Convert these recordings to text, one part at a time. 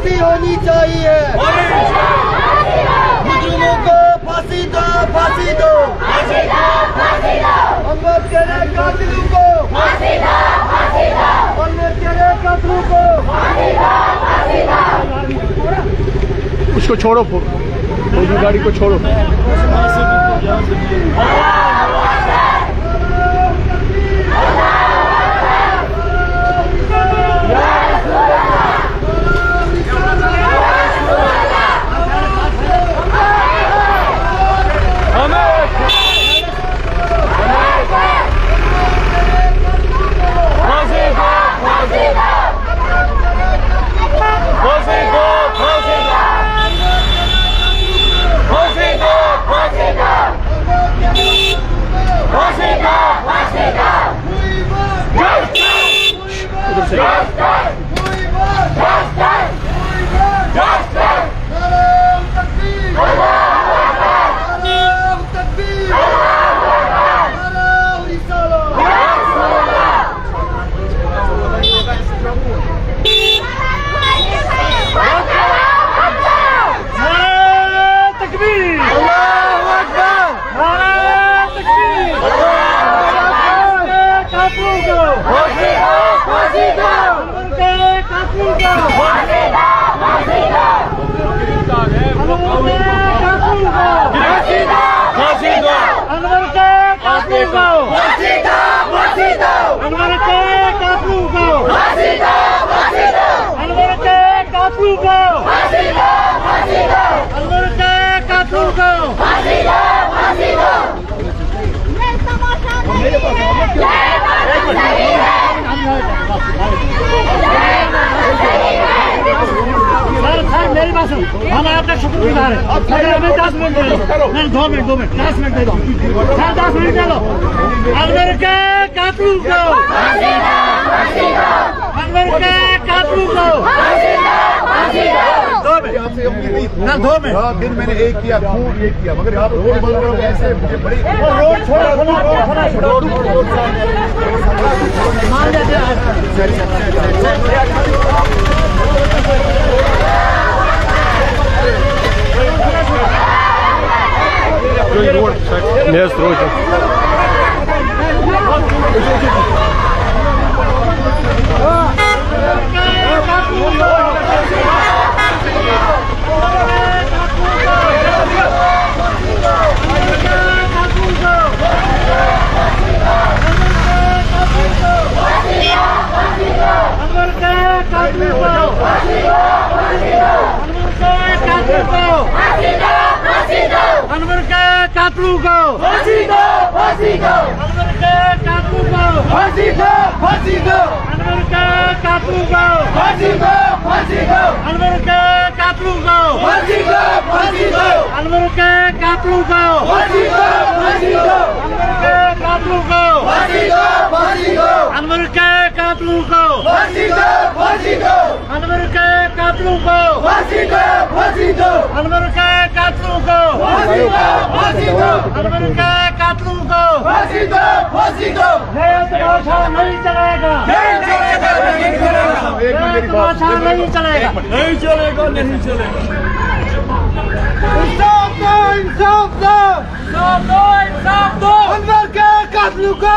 फांसी होनी चाहिए, मुजरिमों को फांसी दो, फांसी दो, अम्बेडकर के कातिलों को फांसी दो, अम्बेडकर के कातिलों को फांसी दो। उसको छोड़ो, फौजी गाड़ी को छोड़ो। मेरी बात सुन, हम आपका शुक्रगुजार हैं। अगर हमें 10 मिनट दे दो, नहीं 2 मिनट 10 मिनट दे दो, 10 मिनट दे दो। अम्बेडकर के कातिलों को अम्बेडकर के कातिलों को 2 मिनट। दिन मैंने एक किया, खूब एक किया, मगर आप रोड बंद करो ऐसे मुझे बड़ी रोड मान जाते не стройте. कातिलों को फांसी दो, फांसी दो, अम्बेडकर कातिलों को फांसी दो, फांसी दो, अम्बेडकर कातिलों को फांसी दो, फांसी दो, अम्बेडकर कातिलों को फांसी दो, फांसी दो, अम्बेडकर कातिलों को फांसी दो, फांसी दो, अम्बेडकर कातिलों को फांसी दो, फांसी दो, अम्बेडकर कातिलों को फांसी दो, फांसी दो, अम्बेडकर कातिलों को फांसी दो, फांसी दो, अम्बेडकर कातिलों को फांसी दो, फांसी दो, अम्बेडकर कातिलों को फांसी दो, फांसी दो। तमाशा नहीं चलेगा, नहीं चलेगा, नहीं चलेगा, तमाशा नहीं चलेगा, नहीं चलेगा, नहीं चलेगा। इंसाफ दो, इंसाफ दो, इंसाफ दो, इंसाफ दो। अम्बेडकर कातिलों को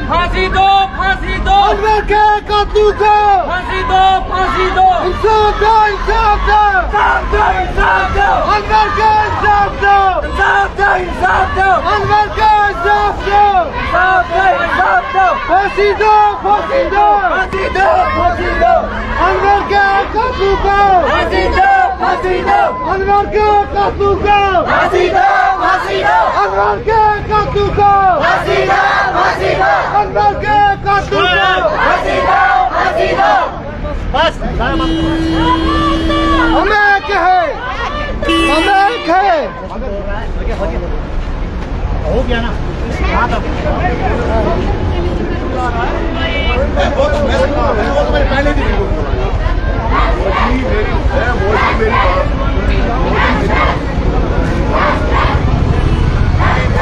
फांसी दो, फांसी दो, अम्बेडकर कातिलों को फांसी दो, फांसी दो। इंसाफ दो, इंसाफ दो, इंसाफ दो, इंसाफ दो, अम्बेडकर इंसाफ दो, इंसाफ दो, इंसाफ दो, अम्बेडकर इंसाफ दो, इंसाफ दो, इंसाफ दो, फांसी दो, फांसी दो, फांसी दो, फांसी दो, अम्बेडकर कातिलों को फांसी दो, फांसी दो, अम्बेडकर कातिलों को फांसी दो, फांसी दो, अम्बेडकर कातिलों को फांसी दो, फांसी दो, अम्बेडकर कातिलों को फांसी दो, फांसी दो। बस हमें क्या है, हमें क्या है, हो गया ना।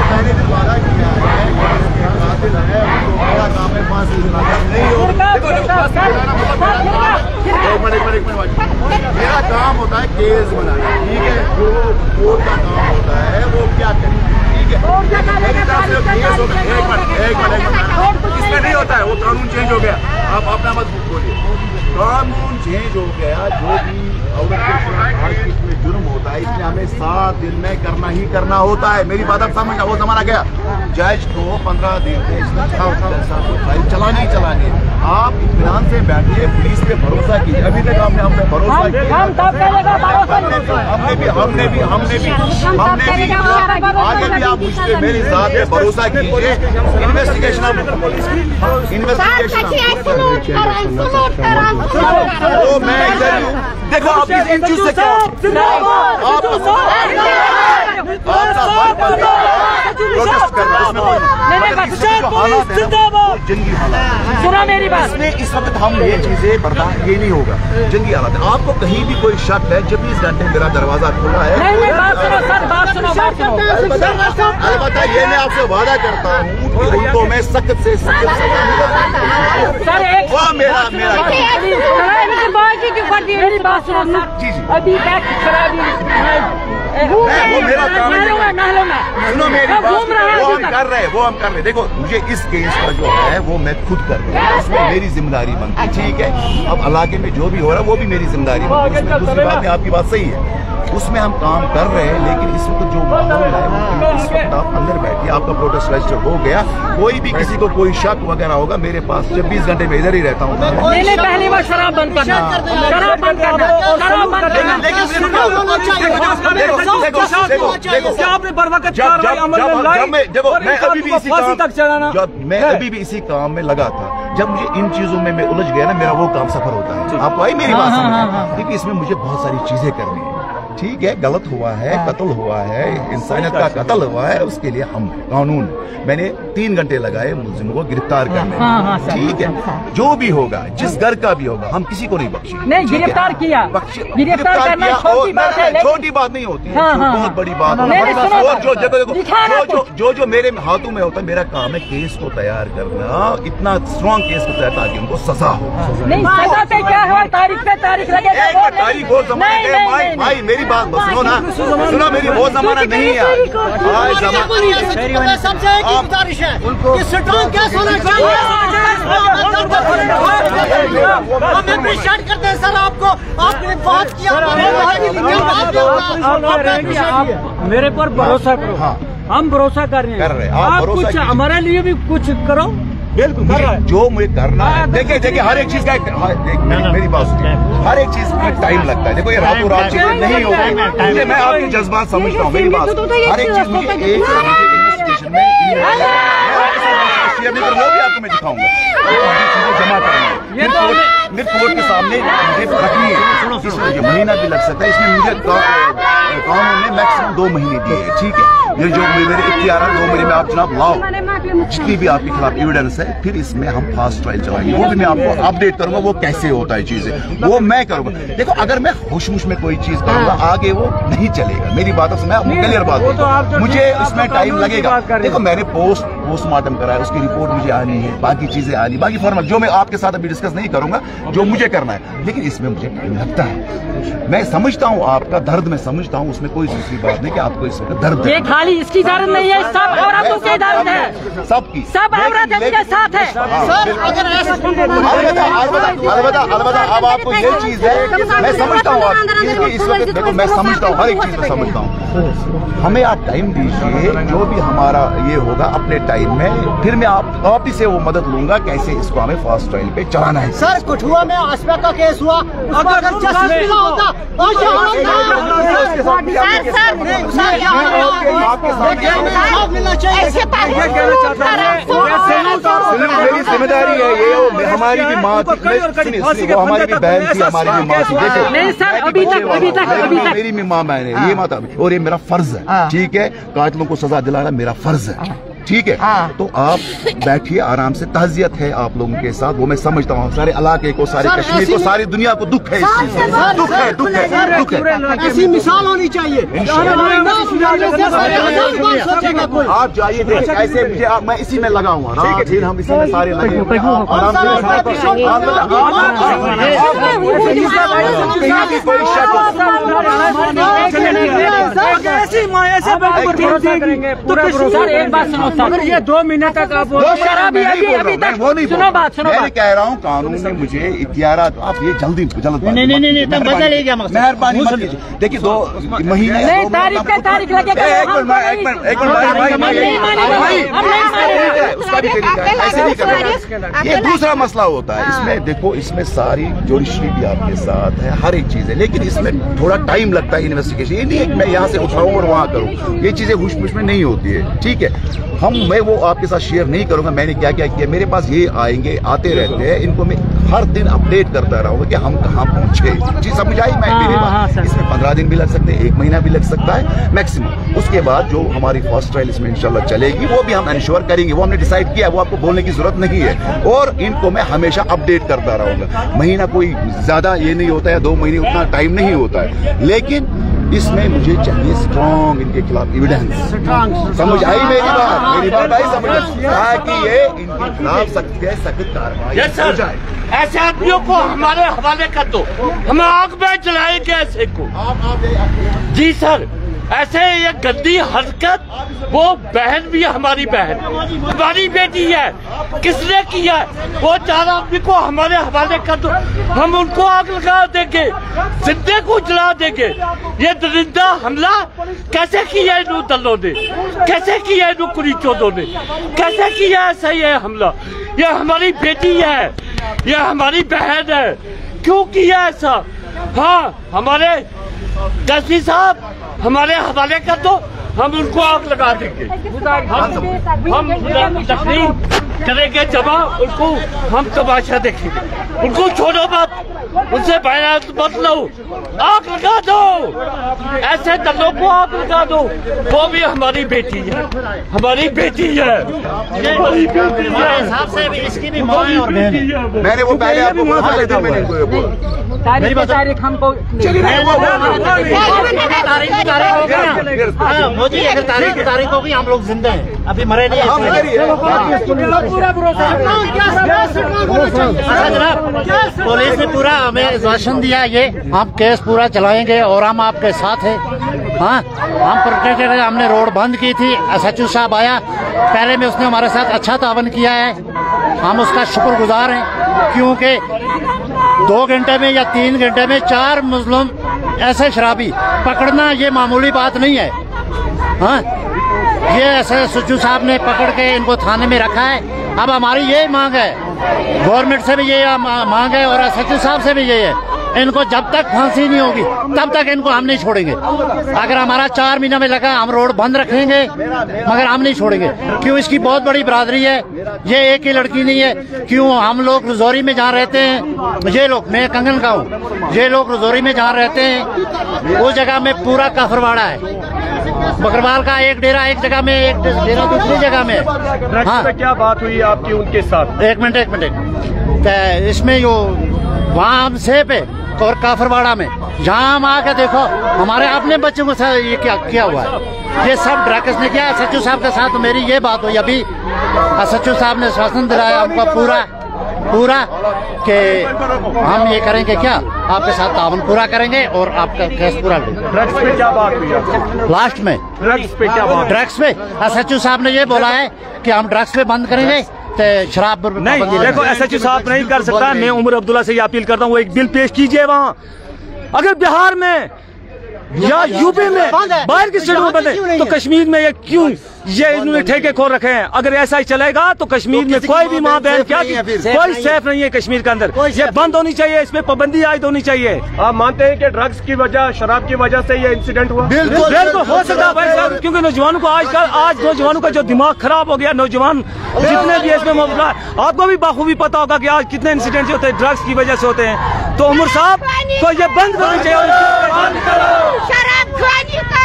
पहले दिन वादा किया है, मेरा काम है 5 दिन नहीं हो। मेरा काम होता है केस बनाना, ठीक है। जो कोर्ट का काम होता है वो क्या करे, ठीक है। मेरी तरफ से केस होगा, एक मिनट इसमें नहीं होता है, वो कानून चेंज हो गया। आप अपना मत बोलिए, कानून चेंज हो गया। जो भी औरत के खिलाफ इसमें जुर्म होता है, इसमें हमें 7 दिन में करना ही करना होता है। मेरी बात आप समझना, वो जमाना गया। जज को 15 दिन में फाइल चलानी ही चलानी है। आप इत्मीनान से बैठिए, पुलिस पे भरोसा कीजिए। अभी तक आपने हम पे भरोसा किया, हमने भी आगे भी आप मुझ पे मेरे साथ में भरोसा कीजिए। इन्वेस्टिगेशन तो मैं इधर हूँ। देखो आप इन चीज से क्या प्रोटेस्ट कर रहे हैं, सुना मेरी बात। इसमें इस वक्त हम ये चीजें बर्दाश्त ये नहीं होगा। जंगी हालत है। आपको कहीं भी कोई शक है, 24 घंटे मेरा दरवाजा खुला है। अलबत्ता ये मैं आपसे वादा करता हूँ कि उनको मैं सख्त से सख्त मेरी बात सुनो। अभी वो मेरा काम है। सुनो मेरी बात, वो हम कर रहे हैं। देखो मुझे इस केस का जो है वो मैं खुद कर रहा हूँ, उसमें मेरी जिम्मेदारी बनती है, ठीक है। अब इलाके में जो भी हो रहा है वो भी मेरी जिम्मेदारी बनती है। दूसरी बात में आपकी बात सही है, उसमें हम काम कर रहे हैं। लेकिन इस वक्त जो माहौल है, इस वक्त आप अंदर बैठिए, आपका प्रोटेस्ट रजिस्टर हो गया। कोई भी किसी को कोई शक वगैरह होगा, मेरे पास 24 घंटे में इधर ही रहता हूँ। पहली बार शराब बंद करना, शराब बंद करना। मैं अभी भी इसी काम में लगा था। जब मुझे इन चीजों में मैं उलझ गया ना, मेरा वो काम सफर होता है। आपको आई मेरी बात समझ, क्योंकि इसमें मुझे बहुत सारी चीजें करनी है, ठीक है। गलत हुआ है, कत्ल हुआ है, इंसानियत का कत्ल हुआ है, उसके लिए हम कानून, मैंने 3 घंटे लगाए मुलजिम को गिरफ्तार करने में, ठीक है। जो भी होगा, जिस घर का भी होगा, हम किसी को नहीं बख्शेंगे। नहीं, गिरफ्तार किया, गिरफ्तार करना छोटी बात है, छोटी बात नहीं होती है, बहुत बड़ी बात है। और जो मेरे हाथों में होता है, मेरा काम है केस को तैयार करना, इतना स्ट्रॉन्ग केस को तैयार ताकि उनको सजा हो। नहीं, सजा पे क्या है, तारीख पे तारीख लगे, तारीख हो भाई मेरी बात सुनो ना, सुनो मेरी, वो जमाना नहीं है आज सबसे एक ही गुजारिश है कि स्ट्रॉन्ग केस होना चाहिए। हम अप्रिशिएट करते हैं सर आपको, आपने बात किया, मेरे पर भरोसा करो। हम भरोसा कर रहे हैं, आप कुछ हमारे लिए भी कुछ करो। बिल्कुल जो मुझे करना है। देखिए हर एक चीज का मेरी बात सुनिए, हर एक चीज में टाइम लगता है। देखो ये रातों रात चीजें नहीं होती, मैं आपके जज्बात समझता हूँ। मेरी बात, हर एक चीज मुझे इन्वेस्टिगेशन में वो भी आपको मैं दिखाऊंगा, जमा करना है कोर्ट के सामने रखनी है। इसमें मुझे महीना भी लग सकता है। इसमें मुझे कानून ने मैक्सिमम 2 महीने दिए हैं, ठीक है। ये जो मेरे इख्तियार 2 महीने में आप जनाब लाओ जितनी भी आपके खिलाफ एविडेंस है, फिर इसमें हम फास्ट ट्रायल चलाएंगे। वो भी मैं आपको अपडेट करूंगा वो कैसे होता है चीजें, वो मैं करूंगा। देखो अगर मैं होश में कोई चीज करूंगा आगे वो नहीं चलेगा। मेरी बात मैं क्लियर बात बोलूं, मुझे इसमें टाइम लगेगा। देखो मैंने पोस्टमार्टम कराया, उसकी रिपोर्ट मुझे आनी है, बाकी चीजें आनी, बाकी फॉर्मल जो मैं आपके साथ अभी डिस्कस नहीं करूंगा, जो मुझे करना है। लेकिन इसमें मुझे टाइम लगता है। मैं समझता हूँ आपका दर्द, मैं समझता हूँ, उसमें कोई दूसरी बात नहीं कि आपको इस वक्त दर्द है। खाली इसकी दर्द नहीं है, सब औरतों के दर्द है, सबकी, सब औरत इनके साथ है। अलबत्ता अब आपको ये चीज है, मैं समझता हूँ इस वक्त, देखो मैं समझता हूँ, हर एक चीज में समझता हूँ। हमें आप टाइम दीजिए, जो भी हमारा ये होगा अपने टाइम में, फिर मैं आप ही से वो मदद लूंगा कैसे इसको हमें फास्ट ट्रायल पे चलाना है। सर कठुआ में आसपा का केस हुआ, अगर जस्टिस मिला होता मेरी जिम्मेदारी है ये, हमारी भी माँ थी, हमारी भी बहन थी, हमारी भी माँ थी। नहीं सर, अभी तक मेरी भी माँ बहन है, ये माता, और ये मेरा फर्ज है, ठीक है। कातिलों को सजा दिलाना मेरा फर्ज है। ठीक है। तो आप बैठिए आराम से, तहजियत है आप लोगों के साथ, वो मैं समझता हूँ। सारे इलाके को, सारे कश्मीर को, सारी दुनिया को दुख है इस चीज से, दुख है, दुख है, दुख है। ऐसी मिसाल होनी चाहिए। आप जाइए, देखिए ऐसे मुझे मैं इसी में लगा हुआ, ठीक है, फिर हम इसी में सारे लगे आराम से। कोई शक एक बात सुनो सर, ये 2 महीने तक आप वो नहीं कह रहा हूँ, कानून ने मुझे इख्तियारात, आप ये जल्दी नहीं मेहरबानी मत कीजिए। देखिए 2 महीने तारीख लगे, उसका भी ऐसे नहीं करना। ये दूसरा मसला होता है इसमें। देखो इसमें सारी ज्यूडिशरी भी आपके साथ है, हर एक चीज है, लेकिन इसमें थोड़ा टाइम लगता है इन्वेस्टिगेशन। ये नहीं है कि मैं यहाँ से उठाऊं और वहाँ करूँ, ये चीजें हुश में नहीं होती है, ठीक है। मैं वो आपके साथ शेयर नहीं करूंगा मैंने क्या क्या किया। मेरे पास ये आएंगे, आते रहते हैं, इनको मैं हर दिन अपडेट करता रहूंगा कि हम कहाँ पहुंचे। जी समझ आई? मेरे पास इसमें 15 दिन भी लग सकते हैं, 1 महीना भी लग सकता है मैक्सिमम। उसके बाद जो हमारी फर्स्ट ट्रायल इसमें इंशाल्लाह चलेगी, वो भी हम इंश्योर करेंगे, वो हमने डिसाइड किया, वो आपको बोलने की जरूरत नहीं है। और इनको मैं हमेशा अपडेट करता रहूंगा। महीना कोई ज्यादा ये नहीं होता है, 2 महीने उतना टाइम नहीं होता है, लेकिन इसमें मुझे चाहिए स्ट्रॉन्ग इनके खिलाफ एविडेंस। समझ आई मेरी बात आई समझ, ताकि ये इनके खिलाफ सख्त कार्रवाई हो जाए। ऐसे आदमियों को हमारे हवाले कर दो, हम आग में जलाएंगे ऐसे को। जी सर, ऐसे ये गंदी हरकत, वो बहन भी हमारी बहन, हमारी बेटी है, किसने किया है? वो 4 आदमी को हमारे हवाले कर दो, हम उनको आग लगा देंगे, जिंदे को जला देंगे। ये दरिंदा हमला कैसे किया इन दलों ने, कैसे किया इन कुरीचोदों ने, कैसे किया ऐसा ये हमला? ये हमारी बेटी है, ये हमारी बहन है, क्यों किया ऐसा? हाँ, हमारे डीएसपी साहब हमारे हवाले कर दो, हम उनको आग लगा देंगे। हम तकलीफ करेंगे जमा, उनको हम तमाशा देखेंगे, उनको छोड़ो मत, उनसे बयान मत लो, आग लगा दो, ऐसे दलों को आग लगा दो। वो भी हमारी बेटी है, हमारी बेटी है, हमारी बेटी है। हिसाब से इसकी भी माँ है और बहन है। मैंने वो पहले आपको बोला था, लेकिन मैंने इनको ये बोला तारीख हमको मोदी अगर तारीख होगी, हम लोग जिंदा हैं, अभी मरे नहीं। जनाब, पुलिस ने पूरा हमें आश्वासन दिया, ये हम केस पूरा चलाएंगे और हम आपके साथ हैं। हाँ, हम प्रोटेक्टेड, हमने रोड बंद की थी, SHO साहब आया, पहले में उसने हमारे साथ अच्छा तावन किया है, हम उसका शुक्रगुजार हैं, क्योंकि 2 घंटे में या 3 घंटे में 4 मुस्लिम ऐसे शराबी पकड़ना ये मामूली बात नहीं है। हाँ, ये SHO साहब ने पकड़ के इनको थाने में रखा है। अब हमारी यही मांग है, गवर्नमेंट से भी ये मांग है और SHO साहब से भी यही है, इनको जब तक फांसी नहीं होगी तब तक इनको हम नहीं छोड़ेंगे। अगर हमारा 4 महीना में लगा, हम रोड बंद रखेंगे, मगर हम नहीं छोड़ेंगे। क्यों? इसकी बहुत बड़ी बरादरी है, ये एक ही लड़की नहीं है। क्यों? हम लोग रजौरी में जहाँ रहते हैं, ये लोग, मैं कंगन का हूँ, ये लोग रजौरी में जहाँ रहते हैं, उस जगह में पूरा काफरवाड़ा है। बकरवाल का एक डेरा एक जगह में, एक डेरा दूसरी जगह में। हाँ, क्या बात हुई आपकी उनके साथ? एक मिनट। इसमें जो वहाँ हम सेफ है और काफरवाड़ा में जहाँ हम आके देखो, हमारे अपने बच्चों के साथ ये क्या किया हुआ है, ये सब ड्रग्स ने किया। SHO साहब के साथ मेरी ये बात हुई, अभी SHO साहब ने शासन दिलाया हमको पूरा कि हम ये करेंगे, क्या आपके साथ तावन पूरा करेंगे और आपका केस पूरा करेंगे। ड्रग्स पे क्या बात हुई लास्ट में? ड्रग्स पे क्या बात? ड्रग्स पे SHO साहब ने ये बोला है कि हम ड्रग्स पे बंद करेंगे, शराब नहीं। देखो, SHO साहब नहीं कर सकता। मैं उमर अब्दुल्ला से ये अपील करता हूँ, वो एक बिल पेश कीजिए वहाँ। अगर बिहार में या यूपी में बाहर की स्टेट में बने, तो कश्मीर में ये क्यों ये इन्होंने ठेके खोल रखे हैं? अगर ऐसा ही चलेगा तो कश्मीर में कोई भी माँ बहन क्या कोई सेफ नहीं है कश्मीर के अंदर। ये बंद होनी चाहिए, इसमें पाबंदी आयद होनी चाहिए। आप मानते हैं कि ड्रग्स की वजह, शराब की वजह से ये इंसिडेंट हुआ? बिल्कुल हो सकता है भाई साहब, क्योंकि नौजवानों को आज नौजवानों का जो दिमाग खराब हो गया, नौजवान जितने भी इसमें मुबतला, आपको भी बाखूबी पता होगा कि आज कितने इंसिडेंट होते हैं ड्रग्स की वजह से होते हैं। तो उमर साहब को ये बंद करनी चाहिए। शराब खाने को,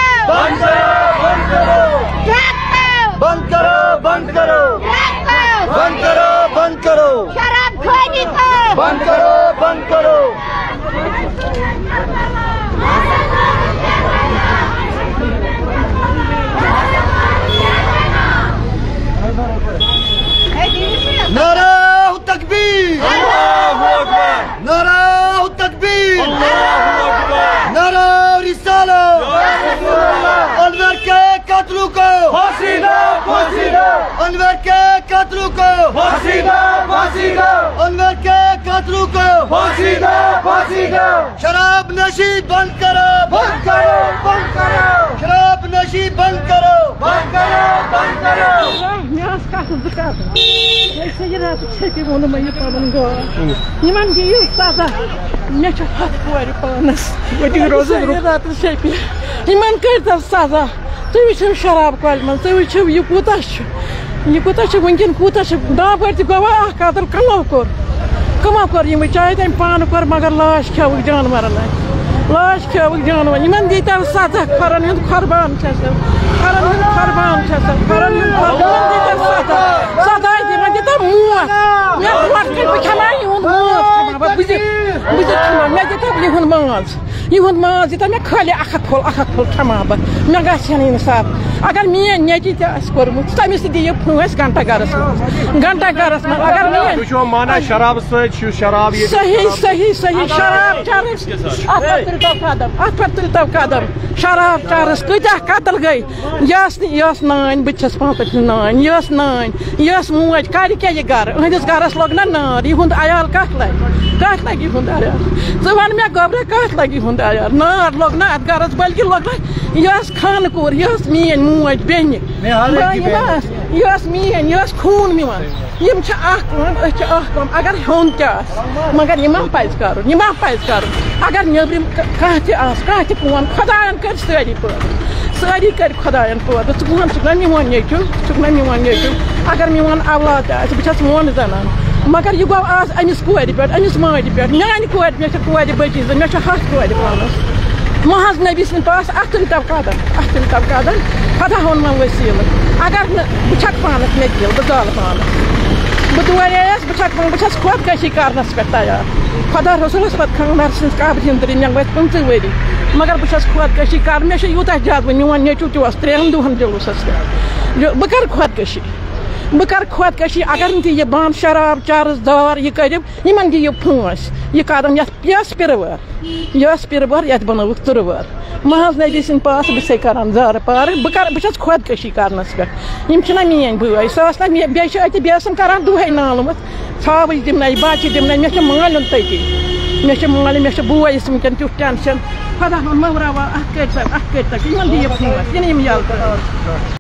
बंद करो, बंद करो, बंद करो, बंद करो, शराब खोनी को बंद करो, बंद करो। नारा तकबीर, नारा तकबीर, नारा रिसालत, अनवर के कातलों को फांसी दो, फांसी दो, अनवर के कातलों को फांसी दो, फांसी दो, अनवर के कातलों को फांसी दो, फांसी दो। शराब नशी बंद करो, बंद करो, बंद करो, शराब नशी बंद करो, बंद करो, बंद करो। सजा तुम वो शराब कल मन तुम वो यह कूत वनकन कूत दापर गवा कतल कमो कोर यम चाहे तम पान कोर मगर लाश खेवक जानवर लाश खेवक जानवर इन दी तब सजा खरन हूं खरबान खरन हूं खरबान खरन हूं सजा सजा दी तब मोत बह खमा मोत मे तब यहूद माज दी मे खाली अख फुल खमा बह मे गन इंसाफ अगर मेन नेची तमुत तमिस दी फूस घंटा गरस मं अगर माना शराब शराब सही सही सही शराब चरस अत तुलतव कदम शराब चरस कत्या कतल गई यस नान बस पापत नान यस मोज कर क्या यह गर अहंदिस गरस लोग ना नार यहूद अयाल कत लग यहूद अयाल ज वन मे गोबर कत लग यहूद अयाल नार लोग ना अत गरस बल्कि लोग yes Khan core yes main मोज बेन यस मेन यस खून मिवान यम अगर हेन मगर यह पज कर अगर नबरम कह कौन खुदायन कर सारी कर खुदायन पैदा वन मोन नेचु अगर मोन औलाद बस मोन जनान मगर यह गो आज अमिस कोर पे अमिस माज पे मान कोर मे बची मे 7 कोर पानस महज नबी सद पास तुलतव कदम खुदा हन मे वसील अगर बह पानस मे दिल बह जाल पानस बह दोरियास बह खुदकशी करनस पे तैयार खुदा रसूलस पे खंगर सज कब्र हिंदरी मे वो 15 वरी मगर बह खुदकशी कर मे यूत जज्ब मोन नेचु तस 3 दुहन जुलूसस पे बह कर खुदकशी अगर यह बंद शराब चरस दार यह कर इन दी फांस यह कदम यस पिरवर ये बनोक तुरवर महज नबी सद पास बे कर जार पार बह खुदकशी करनस पे यम मेन बई सह बेसम कर दुहे नालमुत छाव दिमन बच्चे दिमन मे मालन तती मे बोस वनकन तुथ टेंशन खुदा महरावा अत कर इन दी फांस इन यल